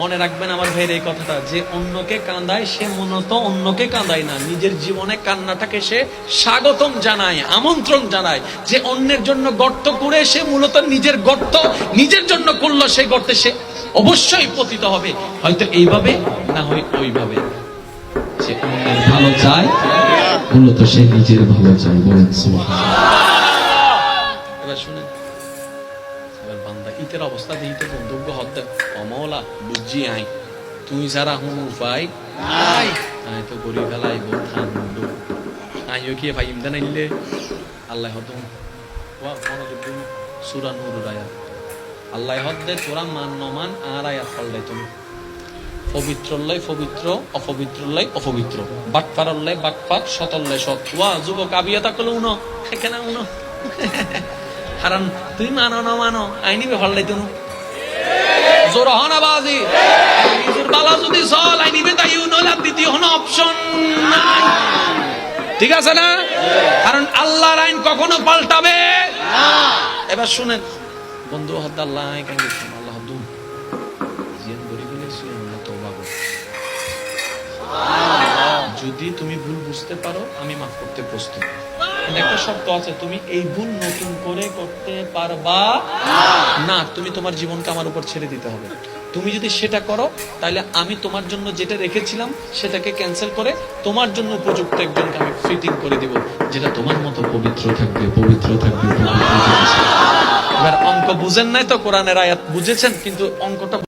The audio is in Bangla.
মনে রাখবেন আমার ভাইয়ের এই কথাটা, যে অন্যকে কাঁদায় সে মূলত অন্যকে কাঁদায় না, নিজের জীবনে কান্নাটাকে সে স্বাগতম জানায়, আমন্ত্রণ জানায়। যে অন্যের জন্য গর্ত করে সে মূলত নিজের গর্ত নিজের জন্য করলো, সেই গর্তে সে অবশ্যই পতিত হবে, হয়তো এইভাবে না হয় ওইভাবে। যে অন্যের ভালো চায় মূলত সে নিজের ভালো চায়। বলেন সুবহানাল্লাহ। এবার শুনেন, বান্দা ইতের অবস্থা দিই তো বন্ধুজ্ঞ হতে অমলা বুঝি আই তুই যারা হুন উপায় নাই আই তো গরি ফেলাই ঠান্ডু আইও কি ভাই ইমদান আইলে আল্লাহ হদম ওয়া মনোযোগ দিন সূরা নূর আয়াত আল্লাহ হদে তোরা মান নমান আর আয়াত ফললাই তুমি পবিত্রল্লাই পবিত্র অপবিত্রল্লাই অপবিত্র বাটপারল্লাই বাটপার সতল্লাই সৎ ওয়া যুবক আবিয়াতা কল উনো এখানে উনো কারণ তুই মানো না মানো আইনিবে হল্লাই তুমি জোর হনাবাজি নিজের বালা যদি চল আইনিবে তাই নইলে দ্বিতীয় কোনো অপশন নাই। ঠিক আছে না? কারণ আল্লাহর আইন কখনো পাল্টাবে না। এবার শুনেন বন্ধু হদ্দ আল্লাহ কেন গেছেন আল্লাহ হদ্দুম জিয়ান গরি গেলে শুনেন না তওবা কর। যদি তুমি ভুল বুঝতে পারো আমি মাফ করতে প্রস্তুত। একটা শর্ত আছে, তুমি এই ভুল নতুন করে করতে পারবা না, তুমি তোমার জীবনকে আমার উপর ছেড়ে দিতে হবে। তুমি যদি সেটা করো তাহলে আমি তোমার জন্য যেটা রেখেছিলাম সেটাকে ক্যান্সেল করে তোমার জন্য উপযুক্ত একজনকে আমি ফিটিং করে দিব, যেটা তোমার মতো পবিত্র থাকবে পবিত্র থাকবে পবিত্র থাকবে। এবার অঙ্ক বুঝেন নাই তো, কোরআনের আয়াত বুঝেছেন কিন্তু অঙ্কটা